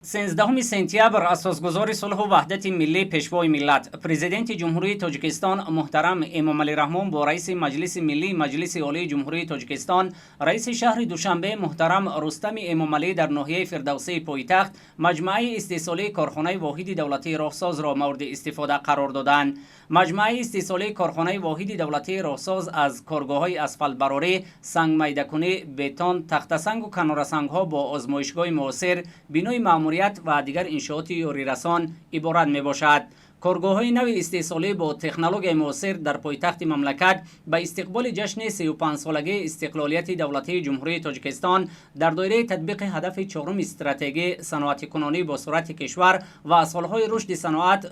13 سپتامبر اساسگزار صلح و وحدت ملی پیشوای ملت پرزیدنت جمهوری تاجیکستان محترم امامعلی رحمان با رئیس مجلس ملی مجلس عالی جمهوری تاجیکستان رئیس شهر دوشنبه محترم رستم امامعلی در ناحیه فردوسی پایتخت مجمع استیصالی کارخانه واحد دولتی راهساز را مورد استفاده قرار دادند. مجمع استیصالی کارخانه واحد دولتی راهساز از کارگاه‌های اسفالت براری، سنگ میده‌کنی، بتون، تخته سنگ و کنار سنگ ها با آزمایشگاه معاصر، بینای ماموریت و دیگر انشاءات یاریرسان عبارت می باشد. کارگاه‌های نو استیصالی با تکنولوژی معاصر در پایتخت مملکت به استقبال جشن 35 سالگی استقلالیت دولتی جمهوری تاجیکستان در دایره تطبیق هدف چهارم استراتژی صنعت کنونی با سرعت کشور و سالهای رشد صنعت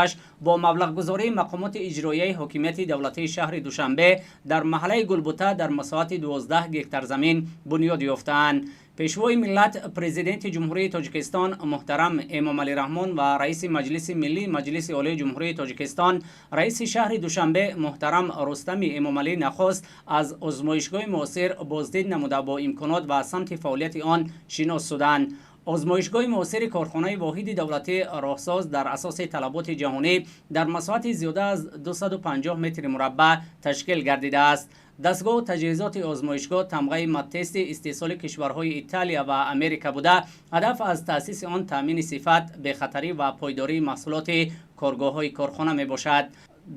2022-2026 با مبلغ گذاری مقامات اجرایی حکومت دولتی شهر دوشنبه در محله گلبوته در مساحت 12 هکتار زمین بنیاد یافتند. پیشوای ملت پرزیدنت جمهوری تاجیکستان محترم امامعلی رحمان و رئیس مجلس ملی مجلس عالی جمهوری تاجیکستان رئیس شهر دوشنبه محترم رستم امامعلی نخست از آزمایشگاه معاصر بازدید نموده با امکانات و سمت فعالیت آن شناس شدند. آزمایشگاه معاصر کارخانه واحد دولتی راهساز در اساس طلبات جهانی در مساحت زیاده از 250 متر مربع تشکیل گردیده است. دستگاه و تجهیزات آزمایشگاه تمغه مدتست استیصال کشورهای ایتالیا و امریکا بوده. هدف از تأسیس آن تامین صفت، بخطری و پایداری محصولات کارگاه‌های کارخانه می باشد.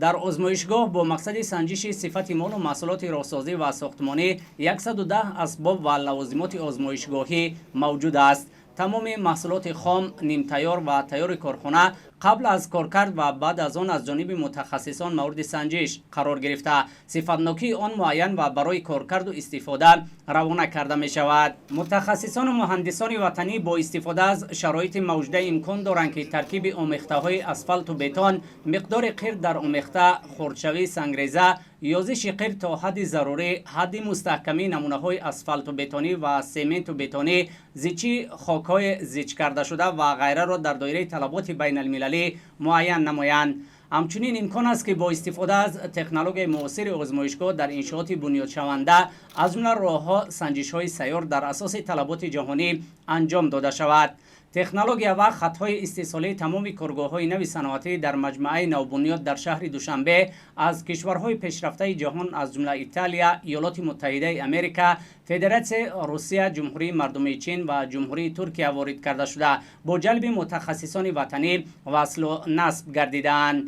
در آزمایشگاه با مقصد سنجش صفت مال و محصولات راهسازی و ساختمانی 110 اسباب و لوازمات آزمایشگاهی موجود است. تمام محصولات خام، نیم تیار و تیار کارخانه قبل از کارکرد و بعد از آن از جانب متخصصان مورد سنجش قرار گرفته صفتناکی آن معین و برای کارکرد و استفاده روانه کرده می شود. متخصصان و مهندسان وطنی با استفاده از شرایط موجوده امکان دارند که ترکیب آمیخته های اسفالت و بتون، مقدار قیر در آمیخته، خردشوی سنگریزه، یازش قیر تا حد ضروری، حد مستحکمی نمونه های اسفالت و بتونی و سمنت و بتونی، زیچی خاک‌های زیچ کرده شده و غیره را در دایره طلبات بین المللی معین نمایند. همچنین امکان است که با استفاده از تکنولوژی معاصر آزمایشگاه در انشاءات بنیاد شونده از جمله راه‌ها سنجش‌های سیار در اساس طلبات جهانی انجام داده شود. تکنولوژی و خطهای استیصالی تمام کارگاه‌های نو صنعتی در مجمع نوبنیاد در شهر دوشنبه از کشورهای پیشرفته جهان از جمله ایتالیا، ایالات متحده امریکا، فدراسیون روسیه، جمهوری مردمی چین و جمهوری ترکیه وارد کرده شده با جلب متخصصان وطنی وصل و نصب گردیدند.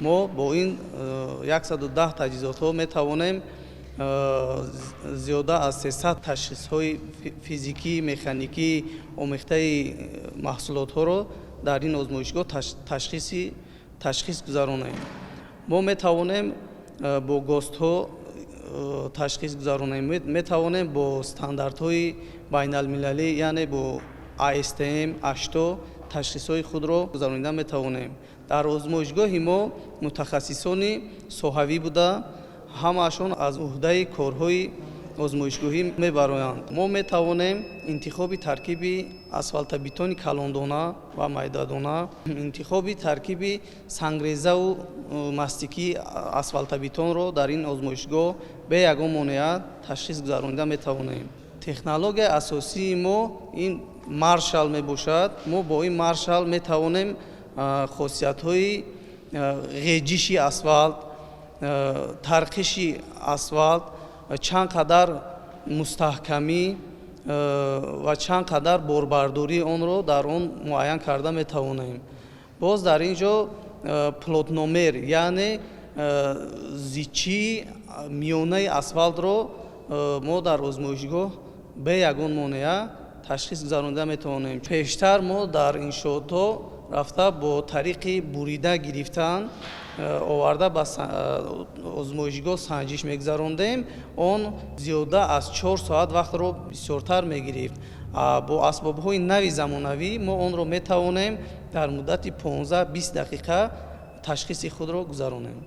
ما با این 110 تجهیزات ها می توانیم زیاده از 300 تشخیص های فیزیکی، مکانیکی آمیخته محصولات ها را در این آزمایشگاه تشخیص گذارانیم. ما می توانیم با گاست ها تشخیص گذارانیم، می توانیم با استاندارد های بین المللی یعنی با ISTM 8 تشخیص های خود را گذارانیده می توانیم. در آزمایشگاه ما متخصصان صحوی بوده، همه‌شان از عهده کارهای آزمایشگاهی میبرند. ما میتوانیم انتخاب ترکیب اسفالت بتون کلاندانه و میده‌دانه، انتخاب ترکیب سنگریزه و مستیکی اسفالت بتون را در این آزمایشگاه به یگان مانع تشخیص گذارانیده میتوانیم. تکنولوژی اساسی ما این مارشال میباشد. ما با این مارشال میتوانیم خاصیت‌های غیجشی اسفالت، ترقیشی اسفالت، چند قدر مستحکمی و چند قدر باربرداری آن را در آن معین کرده می توانیم. باز در اینجا پلوتنومر یعنی زیچی میانه اسفالت را ما در آزمایشگاه به یگان مانع تشخیص گذارانیده می توانیم. پیشتر ما در انشاءات ها رفته با طریق بریده گرفتن آورده به آزمایشگاه سنجش میگذراندیم. آن زیاده از 4 ساعت وقت را بسیارتر میگرفت. با اسباب‌های نوی زمانوی ما آن را میتوانیم در مدت 15-20 دقیقه تشخیص خود را گذرانیم.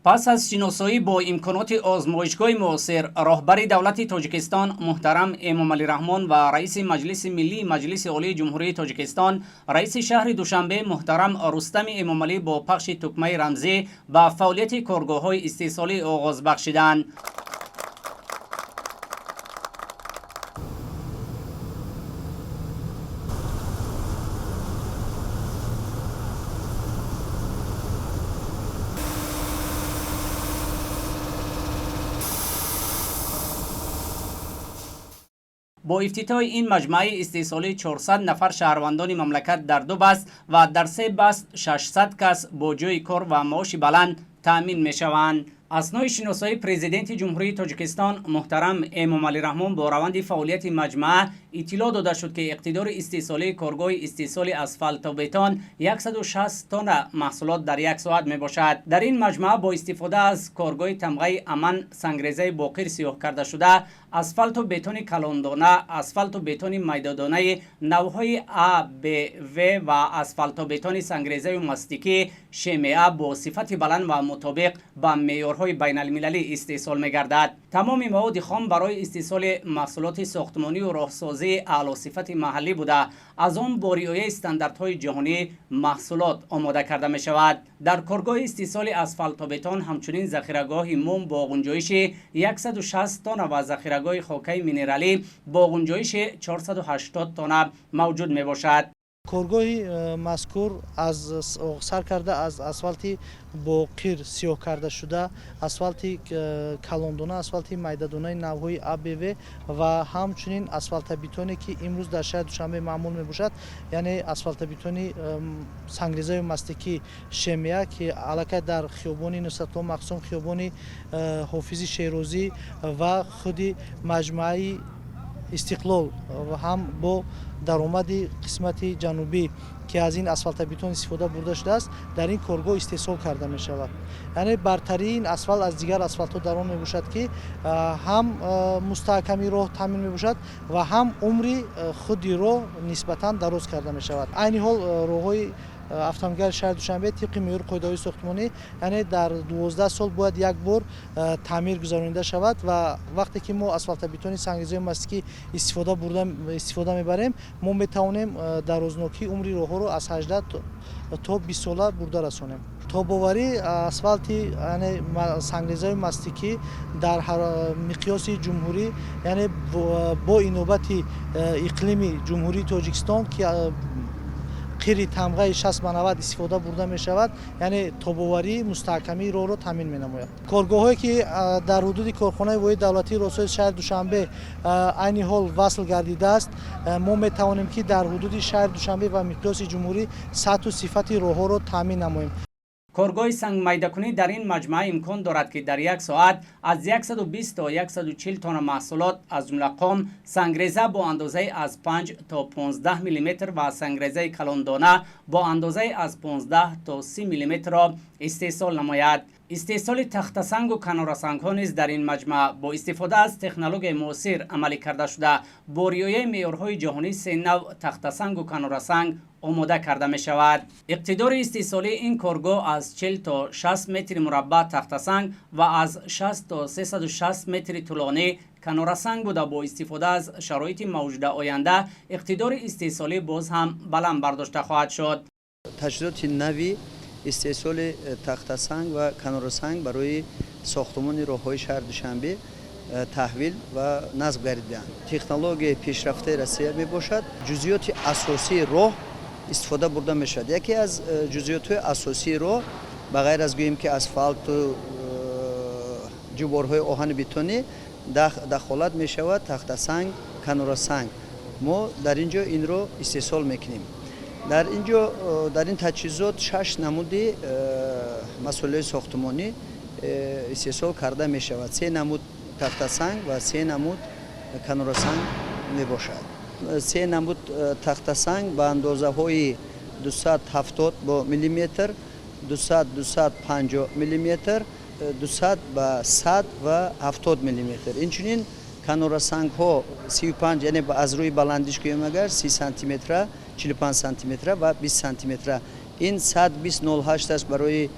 پس از شناسایی با امکانات آزمایشگاه معاصر، راهبر دولت تاجیکستان محترم امامعلی رحمان و رئیس مجلس ملی مجلس عالی جمهوری تاجیکستان رئیس شهر دوشنبه محترم رستم امامعلی با پخش تکمه رمزی و فعالیت کارگاه‌های استیصالی آغاز بخشیدند. با افتتاح این مجمع استیصالی 400 نفر شهروندان مملکت در 2 بست و در 3 بست 600 کس با جای کار و معاش بلند تامین می شوند. اسنای شناسایی پرزیدنت جمهوری تاجیکستان محترم امامعلی رحمان با روند فعالیت مجمع اطلاع داده شد که اقتدار استیصالی کارگاه استیصال اسفالت و بتون 160 تن محصولات در 1 ساعت می باشد. در این مجمع با استفاده از کارگاه تمغه امن سنگریزه باقر سیاه کرده شده، اسفالت و بتون کلاندانه، اسفالت و بتون میدادانه نوهای A, B, V و اسفالت و بتون سنگریزه ماستیکی شیمیه با صفت بلند و مطابق با معیارهای بین المللی استیصال می گردد. تمام مواد خام برای استیصال محصولات ساختمانی و راهسازی اعلی صفت محلی بوده، از آن با رعایت استانداردهای جهانی محصولات آماده کرده می شود. در کارگاه استیصال اسفالت و بتون همچنین ذخیره‌گاه موم با گنجایش 160 تن و ذخیره‌گاه خاکی مینرالی با گنجایش 480 تن موجود می باشد. کارگاه مذکور از سر کرده از اسفالت با قیر سیاه کرده شده، اسفالت کلاندانه، اسفالت میدادانه نوهای ABV و همچنین اسفالت بتونی که امروز در شهر دوشنبه معمول می باشد، یعنی اسفالت بتونی سنگریزه ماستیکی شیمیه که علاقه در خیابان نصرت الله مقسوم، خیابان حافظ شیروزی و خودی مجمع استقلال و هم با درآمد قسمت جنوبی که از این اسفالت بتون استفاده برده شده است در این کارگاه استیصال کرده می شود. یعنی برتری این اسفالت از دیگر اسفالت ها در آن می باشد که هم مستحکمی راه تامین می باشد و هم عمری خودی راه نسبتا دراز کرده می شود. عین حال راههای автомобилгари шаҳри Душанбе тибқи меъёри қоидаҳои сохтмонӣ, яъне дар 12 сол бояд як бор таъмир гузаронида шавад ва вақте ки мо асфалтобетони сангрезаи мастикӣ истифода мебарем, мо метавонем дарознокии умри роҳҳоро аз 18 то 20 сола бурда расонем. тобовари асфалти сангрезаи мастикӣ дар миқёси ҷумҳурӣ, яъне бо инобати иқлими ҷумҳурии Тоҷикистон ки қири тамғаи 60-90 истифода бурда мешавад, яъне тобоварии мустаҳкамии роҳро таъмин менамояд. Коргоҳҳое ки дар ҳудуди корхонаи воҳид давлатии ростсозии шаҳри Душанбе айни ҳол васл гардидааст, мо метавонем ки дар ҳудуди шаҳри Душанбе ва миқёси ҷумҳурӣ сатҳу сифати роҳҳоро таъмин намоем. کارگاه سنگ میده‌کنی در این مجمع امکان دارد که در 1 ساعت از 120 تا 140 تن محصولات از جمله قم، سنگریزه با اندازه از 5 تا 15 میلیمتر و سنگریزه کلاندانه با اندازه از 15 تا 30 میلیمتر را استیصال نماید. استیصال تخته سنگ و کناره سنگ ها نیز در این مجمع با استفاده از تکنولوژی معاصر عملی کرده شده. با رعایت معیارهای جهانی 3 نوع تخته سنگ و کناره سنگ آماده کرده می شود. اقتدار استیصالی این کارگاه از 40 تا 60 متر مربع تخته سنگ و از 60 تا 360 متر طولانی کناره سنگ بوده. با استفاده از شرایط موجود آینده اقتدار استیصالی باز هم بلند برداشته خواهد شد. تجهیزات نوی استیصال تخته سنگ و کناره سنگ برای ساختمان راههای شهر دوشنبه تحویل و نصب گردیدند. تکنولوژی پیشرفته روسیه می باشد. جزئیات اساسی راه استفاده برده می شود. یکی از جزئیات اساسی راه به غیر از گوییم که اسفالت و جوبارهای آهن بتونی دخالت می شود تخته سنگ، کناره سنگ. ما در اینجا این رو استیصال میکنیم. در این تجهیزات 6 نمودی مسئله ساختمانی استیصال کرده می شود. 3 نمود تخته سنگ و 3 نمود کناره سنگ می باشد. 3 نمود تخته سنگ با اندازه های 270 میلیمتر، 250 میلیمتر، 200 با 100 و 70 میلیمتر. اینچنین کناره سنگ ها 35 یعنی از روی بلندیش که اگر 30 سانتی متر، 45 سانتی متر و 20 سانتی متر. این 120.08 است برای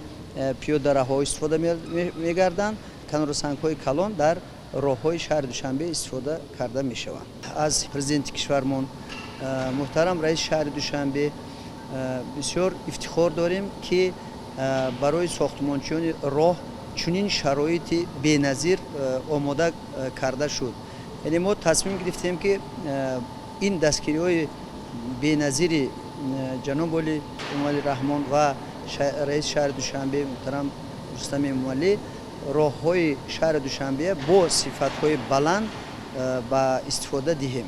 پیاده راه ها استفاده می‌گردند. کناره سنگ های کلان در راه های شهر دوشنبه استفاده کرده می شوند. از پرزیدنت کشورمان محترم رئیس شهر دوشنبه بسیار افتخار داریم که برای ساختمانچیان راه چنین شرایط بی‌نظیر آماده کرده شد. یعنی ما تصمیم گرفتیم که این دستگیری‌های بی‌نظیر جناب علی امامعلی رحمان و رئیس شهر دوشنبه محترم رستم امامعلی راه‌های شهر دوشنبه با صفت‌های بلند با استفاده دهیم.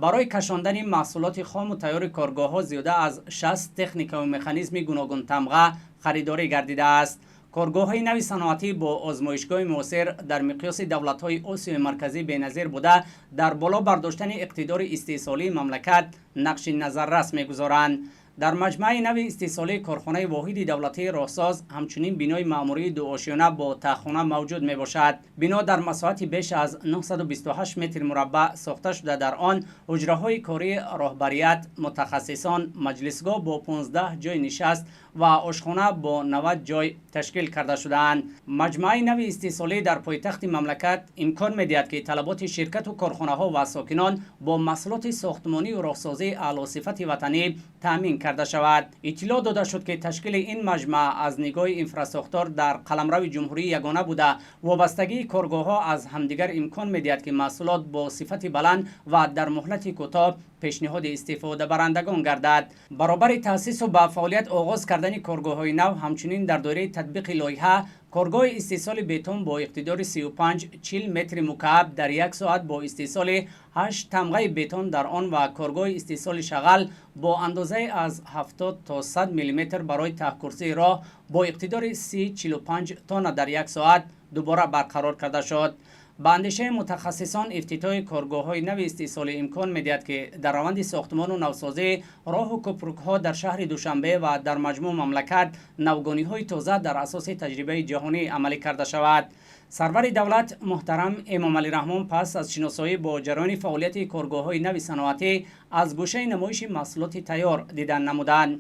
برای کشاندن محصولات خام و تیار کارگاه‌ها زیاده از 60 تکنیک و مکانیزم گوناگون تمغه خریداری گردیده است. کارگاه‌های نوی صنعتی با آزمایشگاه موثر در مقیاس دولت‌های آسیای مرکزی بینظیر بوده در بالا برداشتن اقتدار استحصالی مملکت نقش نظررس می‌گذارند. در مجمع نوی استحصالی کارخانه واحد دولتی راهساز همچنین بینای معموری دو آشیانه با تخانه موجود می باشد. بنا در مساحت بیش از 928 متر مربع ساخته شده. در آن حجره های کاری راهبریت، متخصصان، مجلسگاه با 15 جای نشست و آشخانه با 90 جای تشکیل کرده شده‌اند. مجمع نوی استحصالی در پایتخت مملکت امکان می‌دهد که طلبات شرکت و کارخانه ها و ساکنان با محصولات ساختمانی و راهسازی اعلی صفت وطنی تامین کرده شود. اطلاع داده شد که تشکیل این مجمع از نگاه انفراستراکچور در قلمرو جمهوری یگانه بوده. وابستگی کارگاه‌ها از همدیگر امکان می‌دهد که محصولات با صفت بلند و در مهلت کوتاه پیشنهاد استفاده برندگان گردد. برابر تأسیس و به فعالیت آغاز کردن کارگاه‌های نو همچنین در دوره تطبیق لایحه کارگاه استحصال بتون با اقتدار 35-40 متر مکعب در یک ساعت با استحصال 8 تمغه بتون در آن و کارگاه استحصال شغل با اندازه از 70 تا 100 میلیمتر برای ته‌کرسی راه با اقتدار 30-45 تن در یک ساعت دوباره برقرار کرده شد. با اندیشه متخصصان افتتاح کارگاه‌های نوی استحصال امکان می‌دهد که در روند ساختمان و نوسازی راه و کوپرک‌ها در شهر دوشنبه و در مجموع مملکت نوگانی‌های تازه در اساس تجربه جهانی عملی کرده شود. سرور دولت محترم امام علی رحمان پس از شناسایی با جریان فعالیت کارگاه‌های نوی صنعتی از گوشه نمایش محصولات تیار دیدن نمودند.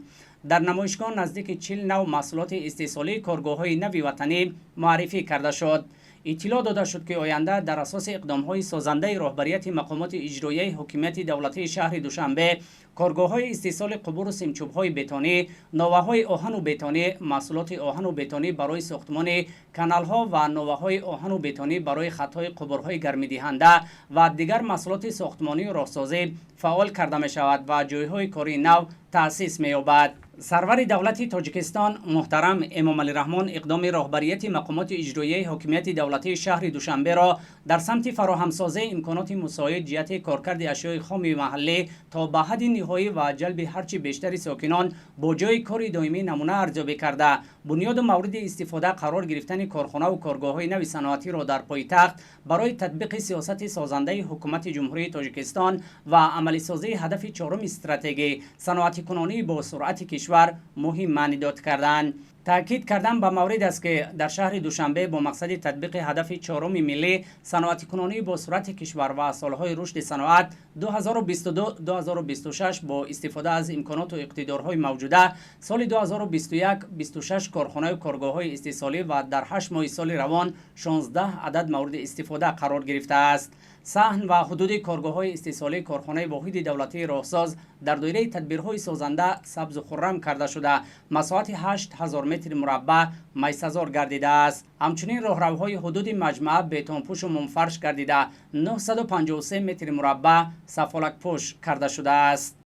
در نمایشگاه نزدیک 40 نوع محصولات استحصالی کارگاه‌های نوی وطنی معرفی کرده شد. اطلاع داده شد که آینده در اساس اقدام‌های سازنده رهبریت مقامات اجرایی حکومت دولتی شهر دوشنبه کارگاه‌های استحصال قبور و سیمچوب‌های بتونی، نوه‌های آهن و بتونی، محصولات آهن و بتونی برای ساختمان کانال‌ها و نوه‌های آهن و بتونی برای خط‌های قبورهای گرمی‌دهنده و دیگر محصولات ساختمانی و راهسازی فعال کرده می‌شود و جای‌های کاری نو تأسیس می‌یابد. سرور دولت تاجیکستان محترم امام علی رحمان اقدام رهبریت مقامات اجرایی حکومت دولتی شهر دوشنبه را در سمت فراهمسازی امکانات مساعد جهت کارکرد اشیاء خام محلی تا به حد نهایی و جلب هرچه بیشتر ساکنان با جای کار دائمی نمونه ارزیابی کرده بنیاد مورد استفاده قرار گرفتن کارخانه و کارگاه‌های نوی صنعتی را در پایتخت برای تطبیق سیاست سازنده حکومت جمهوری تاجیکستان و عملی سازی هدف چهارم استراتژی صنعتی کنانی با سرعت کشور مهم معنی داد کردند. تاکید کردن به مورد است که در شهر دوشنبه با مقصد تطبیق هدف چهارم ملی صنعتی کنانی با سرعت کشور و سالهای رشد صنعت 2022-2026 با استفاده از امکانات و اقتدارهای موجوده سال 2021-26 کارخانه و کارگاه‌های استحصالی و در 8 ماه سال روان 16 عدد مورد استفاده قرار گرفته است. سهم و حدود کارگاه‌های استحصالی کارخانه واحد دولتی راهساز در دایره تدبیرهای سازنده سبز و خرم کرده شده مساحت 8000 متر مربع میسازار گردیده است. همچنین راهروهای حدود مجمع بتونپوش و منفرش گردیده 953 متر مربع سفالک پوش کرده شده است.